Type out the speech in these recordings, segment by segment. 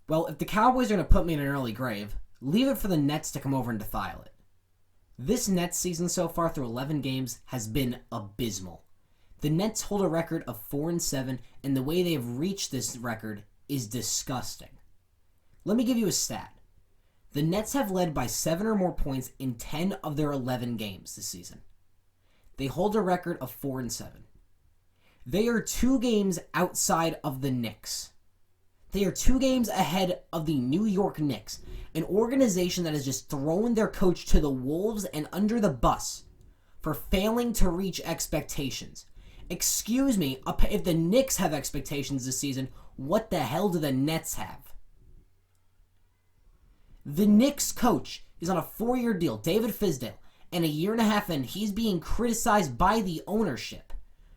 Well, if the Cowboys are going to put me in an early grave, leave it for the Nets to come over and defile it. This Nets season so far through 11 games has been abysmal. The Nets hold a record of 4-7, and the way they have reached this record is disgusting. Let me give you a stat. The Nets have led by 7 or more points in 10 of their 11 games this season. They hold a record of 4-7. They are 2 games outside of the Knicks. They are 2 games ahead of the New York Knicks, an organization that has just thrown their coach to the wolves and under the bus for failing to reach expectations. Excuse me, if the Knicks have expectations this season, what the hell do the Nets have? The Knicks coach is on a 4-year deal, David Fizdale, and a year and a half in, he's being criticized by the ownership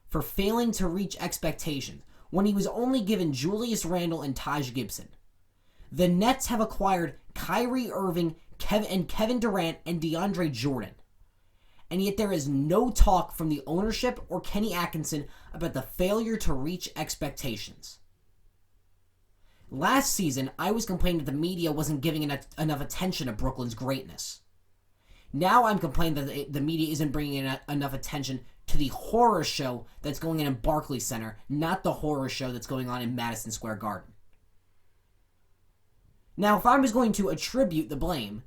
for failing to reach expectations when he was only given Julius Randle and Taj Gibson. The Nets have acquired Kyrie Irving, Kevin Durant, and DeAndre Jordan. And yet there is no talk from the ownership or Kenny Atkinson about the failure to reach expectations. Last season, I was complaining that the media wasn't giving enough attention to Brooklyn's greatness. Now I'm complaining that the media isn't bringing enough attention to the horror show that's going on in Barclays Center, not the horror show that's going on in Madison Square Garden. Now, if I was going to attribute the blame,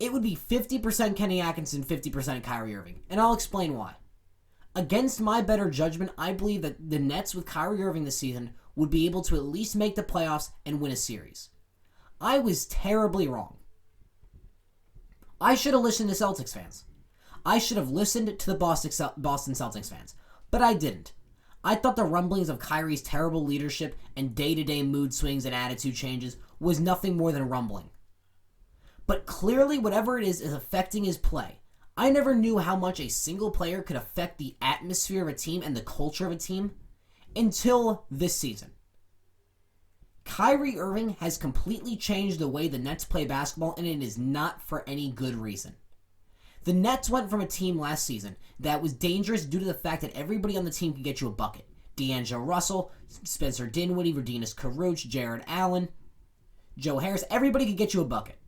it would be 50% Kenny Atkinson, 50% Kyrie Irving. And I'll explain why. Against my better judgment, I believe that the Nets with Kyrie Irving this season would be able to at least make the playoffs and win a series. I was terribly wrong. I should have listened to Celtics fans. I should have listened to the Boston Celtics fans. But I didn't. I thought the rumblings of Kyrie's terrible leadership and day-to-day mood swings and attitude changes was nothing more than rumbling. But clearly whatever it is affecting his play. I never knew how much a single player could affect the atmosphere of a team and the culture of a team until this season. Kyrie Irving has completely changed the way the Nets play basketball, and it is not for any good reason. The Nets went from a team last season that was dangerous due to the fact that everybody on the team could get you a bucket. D'Angelo Russell, Spencer Dinwiddie, Rodinas Kuruc, Jared Allen, Joe Harris, everybody could get you a bucket.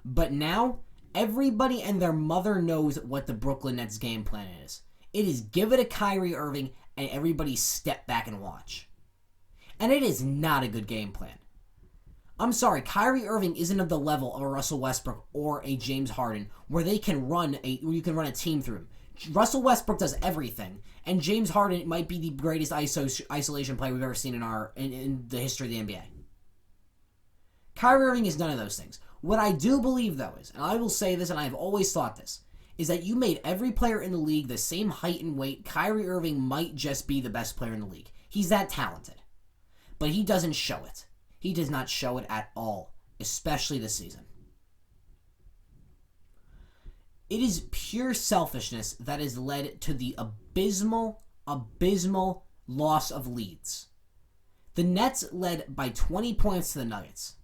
But now, everybody and their mother knows what the Brooklyn Nets game plan is. It is give it to Kyrie Irving and everybody step back and watch. And it is not a good game plan. I'm sorry, Kyrie Irving isn't of the level of a Russell Westbrook or a James Harden where you can run a team through him. Russell Westbrook does everything, and James Harden might be the greatest isolation player we've ever seen in the history of the NBA. Kyrie Irving is none of those things. What I do believe, though, is, and I will say this, and I've always thought this, is that you made every player in the league the same height and weight. Kyrie Irving might just be the best player in the league. He's that talented. But he doesn't show it. He does not show it at all, especially this season. It is pure selfishness that has led to the abysmal loss of leads. The Nets led by 20 points to the Nuggets.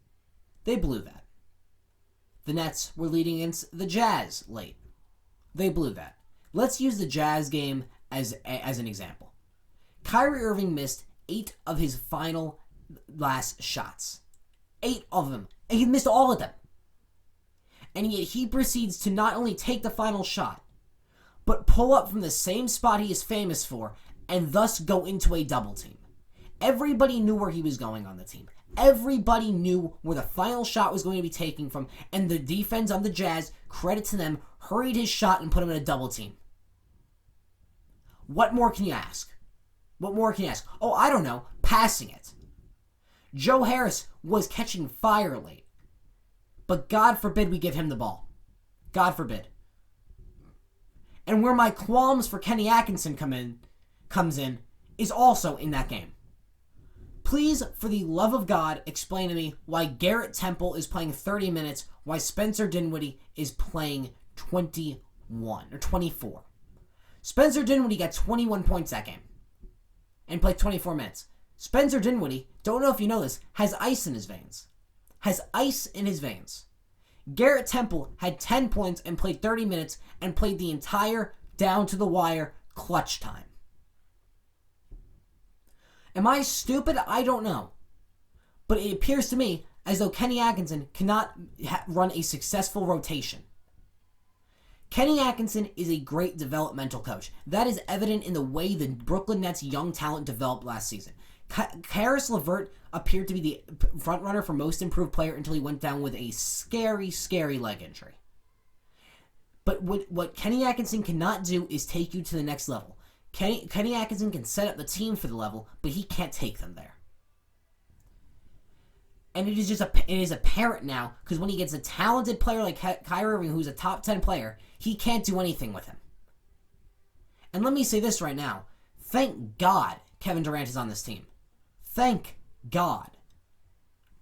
They blew that. The Nets were leading against the Jazz late. They blew that. Let's use the Jazz game as an example. Kyrie Irving missed 8 of his final last shots. 8 of them. And he missed all of them. And yet he proceeds to not only take the final shot, but pull up from the same spot he is famous for, and thus go into a double team. Everybody knew where he was going on the team. Everybody knew where the final shot was going to be taken from, and the defense of the Jazz, credit to them, hurried his shot and put him in a double team. What more can you ask? What more can you ask? Oh, I don't know. Passing it. Joe Harris was catching fire late. But God forbid we give him the ball. God forbid. And where my qualms for Kenny Atkinson comes in is also in that game. Please, for the love of God, explain to me why Garrett Temple is playing 30 minutes, why Spencer Dinwiddie is playing 21 or 24. Spencer Dinwiddie got 21 points that game and played 24 minutes. Spencer Dinwiddie, don't know if you know this, has ice in his veins. Has ice in his veins. Garrett Temple had 10 points and played 30 minutes and played the entire down-to-the-wire clutch time. Am I stupid? I don't know. But it appears to me as though Kenny Atkinson cannot run a successful rotation. Kenny Atkinson is a great developmental coach. That is evident in the way the Brooklyn Nets young talent developed last season. Caris LeVert appeared to be the frontrunner for most improved player until he went down with a scary, scary leg injury. But what Kenny Atkinson cannot do is take you to the next level. Kenny Atkinson can set up the team for the level, but he can't take them there. And it is apparent now, because when he gets a talented player like Kyrie Irving, who's a top 10 player, he can't do anything with him. And let me say this right now. Thank God Kevin Durant is on this team. Thank God.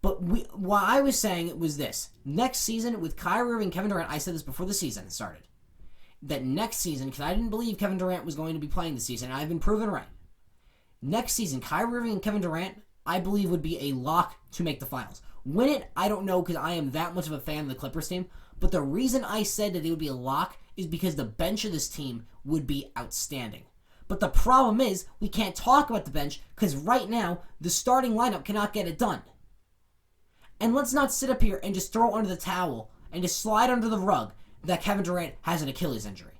But what I was saying was this. Next season, with Kyrie Irving and Kevin Durant, I said this before the season started, that next season, because I didn't believe Kevin Durant was going to be playing this season, and I've been proven right. Next season, Kyrie Irving and Kevin Durant, I believe, would be a lock to make the finals. Win it, I don't know, because I am that much of a fan of the Clippers team. But the reason I said that they would be a lock is because the bench of this team would be outstanding. But the problem is, we can't talk about the bench because right now, the starting lineup cannot get it done. And let's not sit up here and just throw under the towel and just slide under the rug that Kevin Durant has an Achilles injury.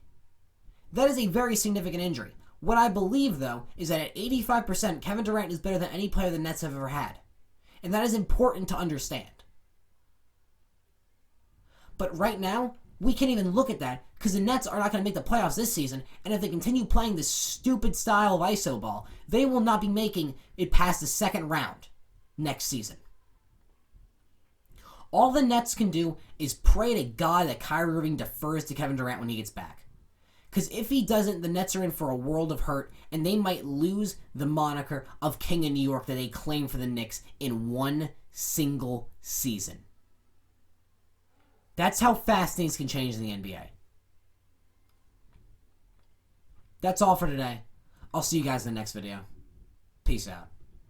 That is a very significant injury. What I believe, though, is that at 85%, Kevin Durant is better than any player the Nets have ever had. And that is important to understand. But right now, we can't even look at that because the Nets are not going to make the playoffs this season, and if they continue playing this stupid style of iso ball, they will not be making it past the second round next season. All the Nets can do is pray to God that Kyrie Irving defers to Kevin Durant when he gets back. Because if he doesn't, the Nets are in for a world of hurt, and they might lose the moniker of King of New York that they claim for the Knicks in one single season. That's how fast things can change in the NBA. That's all for today. I'll see you guys in the next video. Peace out.